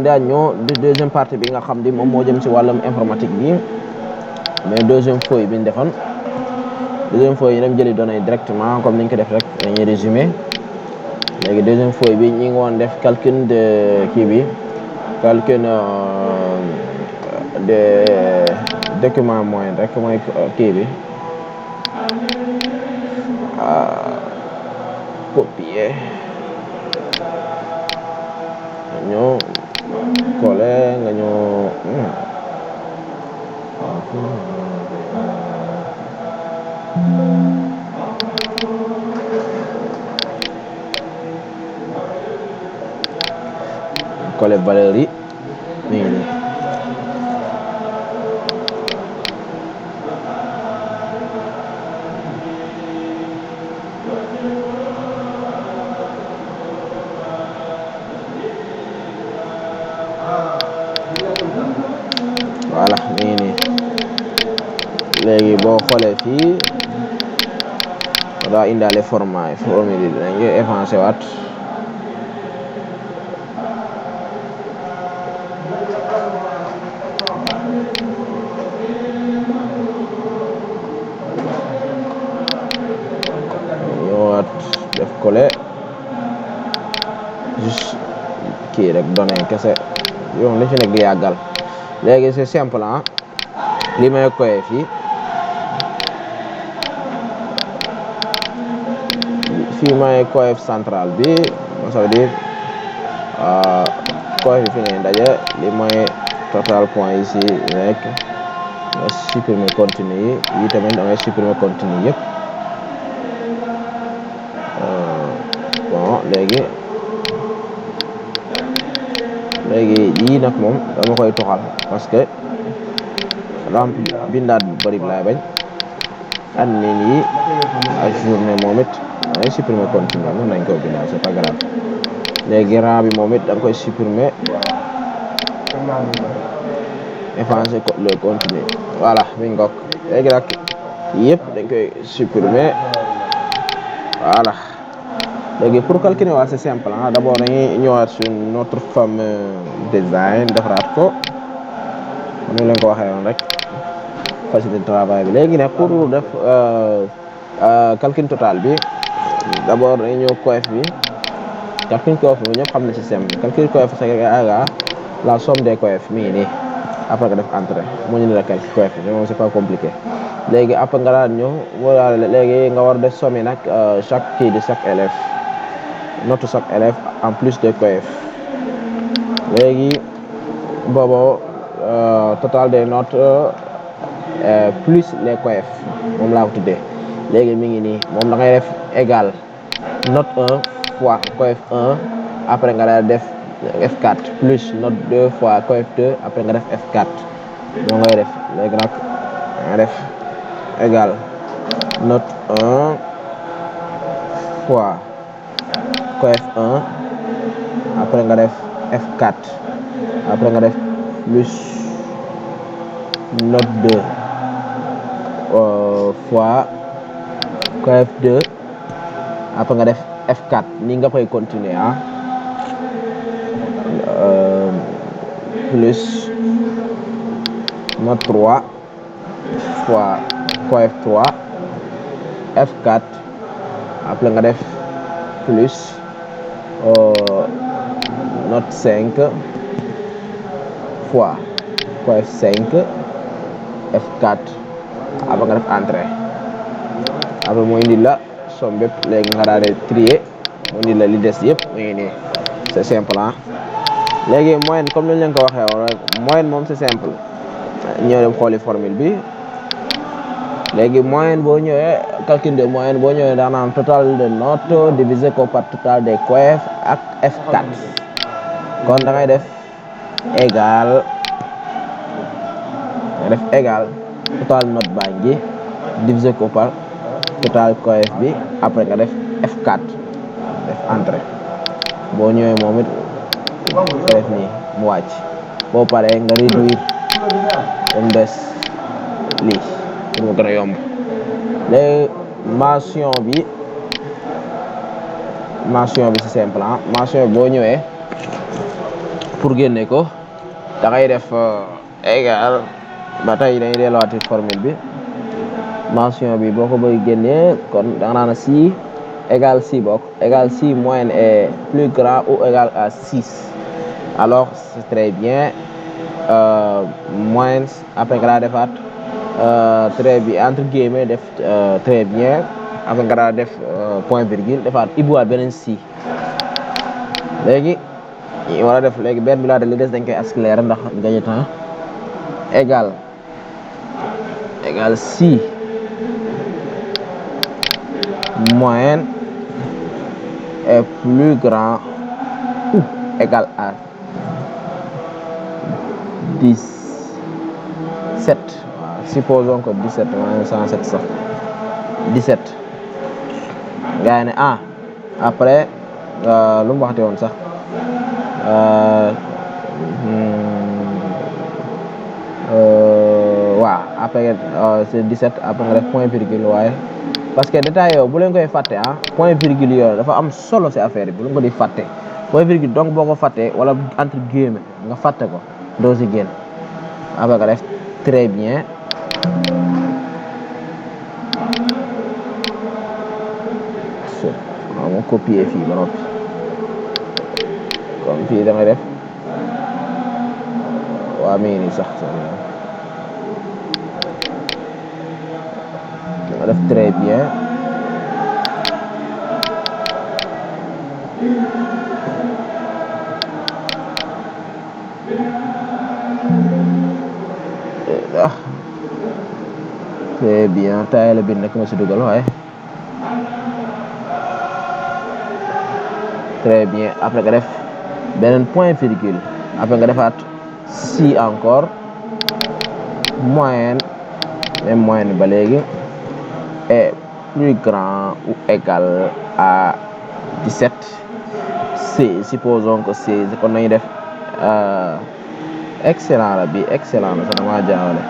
daa ñoo deuxième partie bi nga xam ni moom moo jëm ci wàllum informatique bi mais deuxième feuille bi ñu defoon deuxième feuille yi dem jëli données directement comme niñ ko def rek dañuy résumé léegi deuxième feuille bi ñi ngi woon def calcul de kii bi calcul de document moyen rek mooy kii bi copier ñoo coller nga ñoo coller valeur yi mi ngi nii voilà mi ngi nii léegi boo xoolee fii daa indaale format yi formule yi dañ koy effacé waat ñëwaat def coller juste kii rek données kese yow li ci nekk di yàggal léegi c'est simple li may koy fii may coef central bi ça veut dire coef fi ngay ndaje li mooy total point ici rek nga supprimer continu yi tamit da ngay supprimer continu yëpp bon léegi yii nag moom dama koy toxal parce que ramp bindaat bu bari laay bañ admin yi ay journée moom it dangay supprimer continu mën nañ ko bindaat c'est pas grave léegi rang bi moom it da nga koy supprimer effacer le continu voilà mi ngoog léegi nag yëpp dañ koy supprimer voilà léegi pour calculer waa c'est simple d'abord dañuy ñëwaat sur notre fameux design defaraat ko comme ni leen ko waxee woon rek facilité de travail bi léegi nag pour def calcul total bi d'abord dañuy ñëw coef bi calcul coef bi ñëpp xam na système bi calcul coef c'est égal la somme des coef mi ngi nii après nga def entrée moo ñu ne la calcul coef bi moom c'est pas compliqué léegi après nga daan ñëw wala léegi nga war def somme nag chaque kii de chaque élève note chaque élève en plus de coef léegi boobu total des notes plus les coef moom laa ko tuddee léegi mi ngi nii moom da ngay def égal note 1 fois coef 1 après nga daal def F4 plus note 2 fois coef 2 après nga def F4 moo ngay def léegi nag nga def égal note 1 fois coef 1 après nga def F4 après nga def plus note 2 fois coef 2 après nga def F4 ni nga koy continuer plus note 3 fois coef 3 F4 après nga def plus note 5 fois coef 5 F4 après nga def entrée après moo indi la somme bépp léegi nga daal di trier moo indi la li des yëpp mu ngi nii c'est simple léegi moyenne comme ni ñu leen ko waxee woon rek moyenne moom c'est simple ñëw dem xooli formule bi léegi moyenne boo ñëwee calcul de moyenne boo ñëwee daan naan total de notes divisé ko par total des coef ak F4 kon da ngay def égal total note baa ngi divisé ko par total coef bi après nga def F4 def entrée boo ñëwee moom it def nii mu wàcc boo paree nga réduire mu des lii pour mu gën a yomb léegi mention bi c'est simple mention bi boo ñëwee pour génne ko da ngay def égal ba tey dañuy delluwaati formule bi mention bi boo ko bëgg génnee kon da nga naan si égal si bokk égal si moyenne est plus grand ou égal à 6 alors c'est très bien moyenne après nga daa defaat très bien entre guillemets def très bien après nga daa def point virgule defaat ibbiwaat beneen si léegi ñu war a def léegi benn bi laa de li des dañ koy accélérer ndax gagner temps égal si moyenne est plus grand ou égal à 17 supposons que 17 maanaam 107 sax 17 gaa yi ne après lu mu waxte woon sax waaw après c'est 17 après nga def point virgule waaye parce que détail yow bu leen koy fàtte point virgule yooyu dafa am solo ci affaire bi bu leen ko di fàtte point virgule donc boo ko fàttee wala entre guillemets nga fàtte ko doo ci génn après nga def très bien waaw ma copier fii ba noppi comme fii da ngay def waa mi ngi nii sax nga def très bien très bien taay la bind nag ma si dugal waaye très bien après nga def beneen point virgule après nga defaat si encore moyenne même moyenne ba léegi est plus grand ou égal à 17 c'est supposons que 16 kon nañu def excellent la bi excellent la sax dama jaawale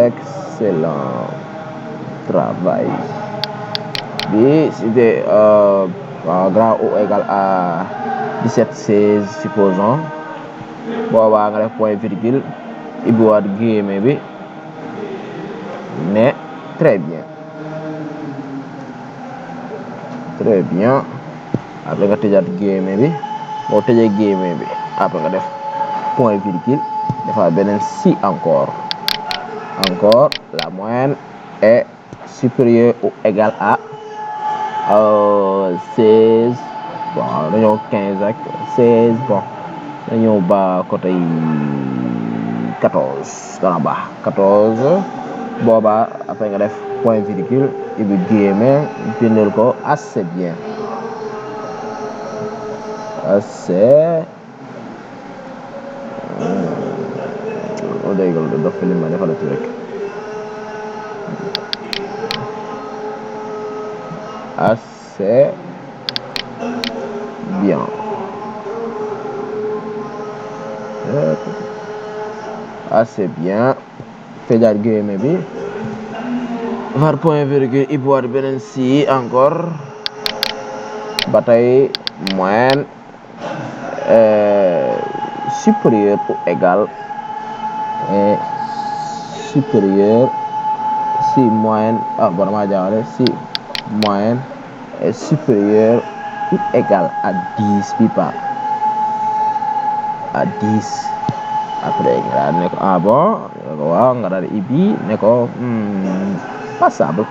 excellent travail bi c'était grand ou égal à 17 16 supposons boobaa nga def point virgule ibbiwaat guillemets bi ne très bien après nga tëjaat guillemets bi boo tëjee guillemets bi après nga def point virgule defaat beneen si encore la moyenne est supérieure ou égale à 16 bon dañoo 15 ak 16 bon dañoo ba côté 14 dana baax 14 boobaa après nga def point virgule ibi guillemets bindal ko assez bien assez o déggal do dof li ma defalati rek assez bien assez bien tëjaat guillemets bi var point virgule ibbiwaat beneen si encore ba tey moyenne supérieur ou égal et supérieur si moyenne bon dama jaawale si moyenne est supérieur ou égal à 10 bi pas à 10 après nga daal ne ko bon waaw nga daal ibi ne ko passable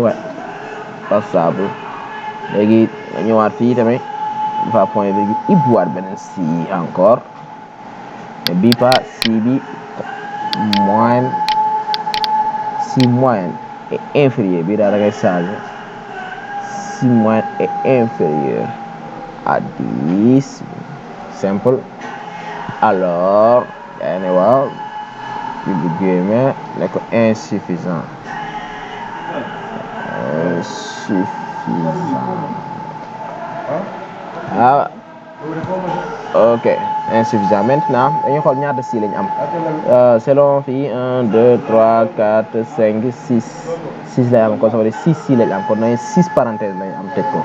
ouais passable léegi nga ñëwaat fii tamit fa point virgule ibbiwaat beneen si encore mais bii pas si bi moyenne si moyenne est inférieur bii daal da ngay changer si moyenne est inférieur à 10 simple alors yaa ne waaw bi guillemets ne ko insuffisant ok insuffisant. Maintenant dañuy xool ñaata si lañ am selon fii 1 2 3 4 5 6 lay am kon ça veut dire 6 si lañ am kon 6 parenthèses lañ am teg ko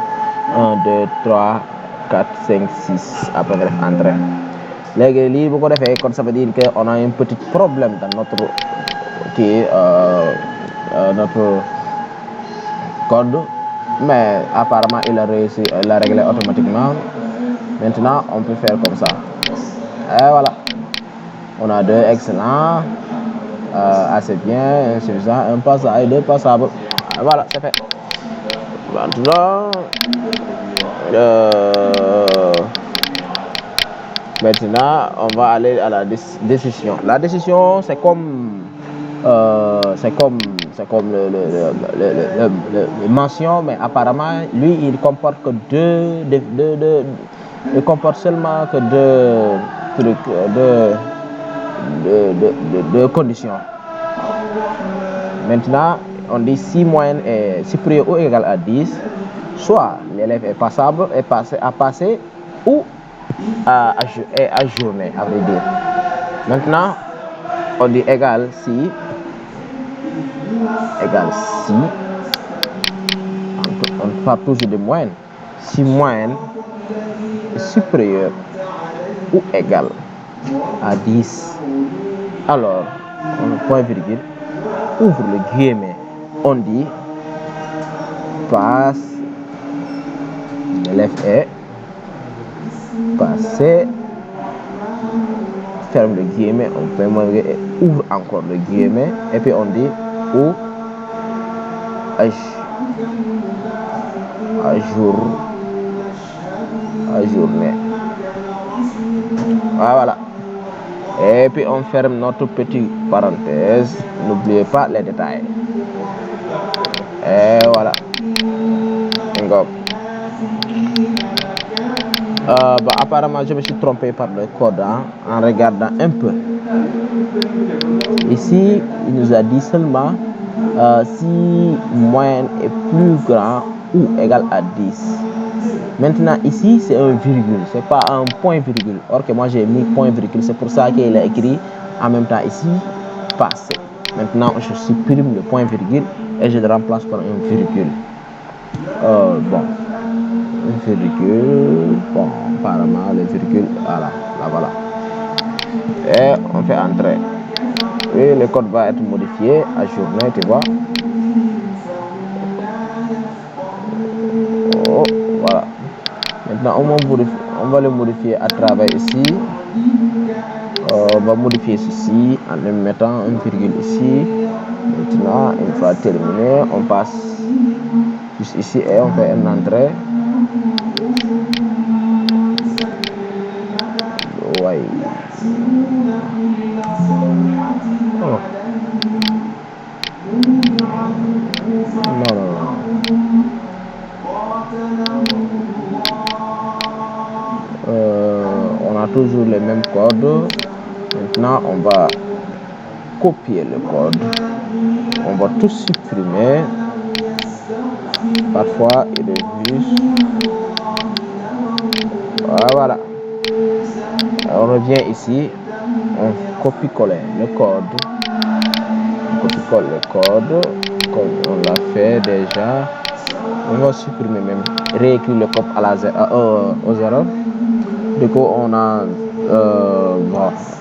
1 2 3 4 5 6 après nga def entrée. léegi lii bu ko defee kon ça veut dire que on a un petit problème dans notre notre code, mais apparemment il a réussi à la régler automatiquement. Maintenant on peut faire comme ça et voilà, on a 2 excellents, assez bien, insuffisant, un passable et 2 passables. Voilà, c'est fait. Maintenant on va aller à la décision. La décision c'est comme le mention, mais apparemment lui il comporte que il comporte seulement que deux conditions. Maintenant on dit si moyenne est supérieure ou égale à 10, soit l'élève est passable, à passer, ou à ajourner, à vrai dire. Maintenant on dit égal si on parle toujours de moyenne. Si moyenne est supérieure ou égale à 10, alors on point virgule, ouvre le guillemet, on dit passe, l'élève est passé, ferme le guillemet, on peut et ouvre encore le guillemet, et puis on dit ou ajourner. Voilà. Et puis on ferme notre petite parenthèse. N'oubliez pas les détails. Et voilà. Apparemment je me suis trompé par le code en regardant un peu. Ici il nous a dit seulement si moyenne est plus grand ou égal à 10. Maintenant ici c'est un virgule, c'est pas un point virgule. Or que moi j'ai mis point virgule, c'est pour ça qu'il a écrit en même temps ici passé. Maintenant je supprime le point virgule et je le remplace par un virgule. Un virgule, apparemment le virgule, voilà. Et on fait entrer. Et le code va être modifié à journée, tu vois. Voilà. Maintenant on va le modifier à travers ici. On va modifier ceci en mettant un virgule ici. Maintenant une fois terminé, on passe juste ici et on fait une entrée. Ouais. Non. On a toujours les mêmes codes. Maintenant on va copier le code, on va tout supprimer. Parfois il est juste, voilà. On revient ici, on copie-colle le code, comme on l'a fait déjà. On va supprimer même, réécrire le code au 0. Du coup on a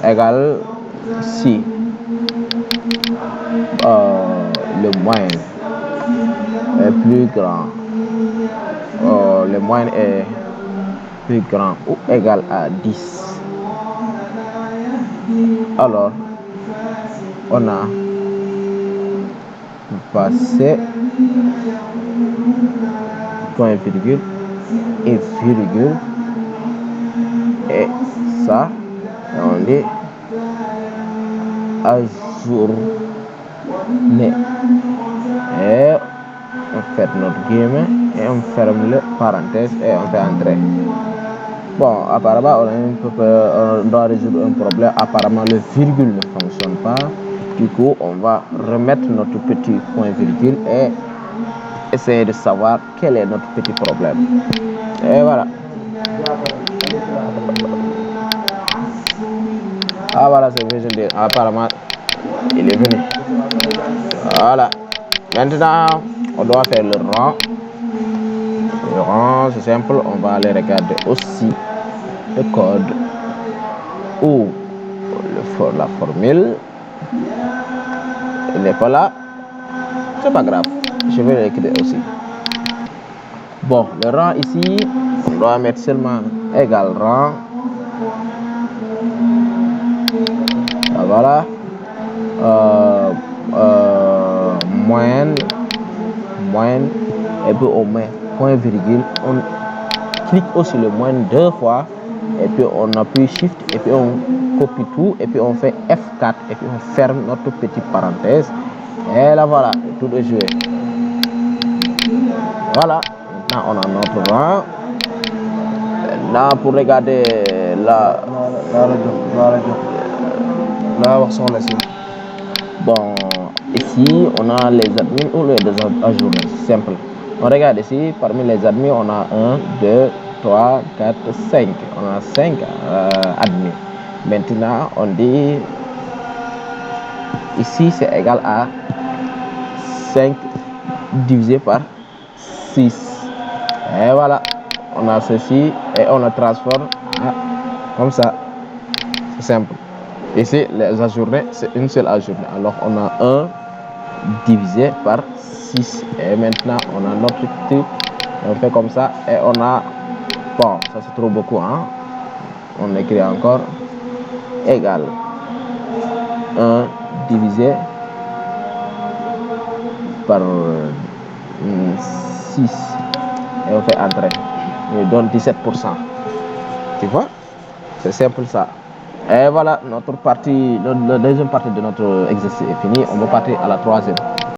égal si le moyen est plus grand, le moyen est plus grand ou égal à 10, alors on a passé point virgule et virgule, et ça on dit ajourner, et on fait notre guillemet et on ferme le parenthèse et on fait entrer. Bon, apparemment on doit résoudre un problème. Apparemment le virgule ne fonctionne pas. Du coup on va remettre notre petit point virgule et essayer de savoir quel est notre petit problème. Et voilà. Ah voilà, c'est venu. Apparemment, il est venu. Voilà. Maintenant, on doit faire le rang. Le rang, c'est simple. On va aller regarder aussi le code ou la formule. Il n'est pas là. C'est pas grave. Je vais l'écrire aussi. Bon, le rang ici, on doit mettre seulement égal rang. Voilà. Moyenne. Et puis on met point virgule. On clique aussi le moyenne 2 fois. Et puis on appuie Shift. Et puis on copie tout. Et puis on fait F4. Et puis on ferme notre petite parenthèse. Et là voilà, tout est joué. Voilà. Maintenant on a notre rang. Là pour regarder la bon, ici on a les admins ou les ajournés, simple. On regarde ici, parmi les admins on a 1, 2, 3, 4, 5. On a 5 admins. Maintenant on dit ici c'est égal à 5 divisé par 6. Et voilà, on a ceci et on le transforme comme ça. C'est simple. Ici, les ajournés, c'est une seule ajournée. Alors, on a 1 divisé par 6. Et maintenant, on a notre truc. On fait comme ça. Et on a... Bon, ça c'est trop beaucoup. Hein? On écrit encore. Égal. 1 divisé par 6. Et on fait entrer. Il donne 17%. Tu vois? C'est simple ça. Et voilà, notre partie, la deuxième partie de notre exercice est finie. On va partir à la troisième.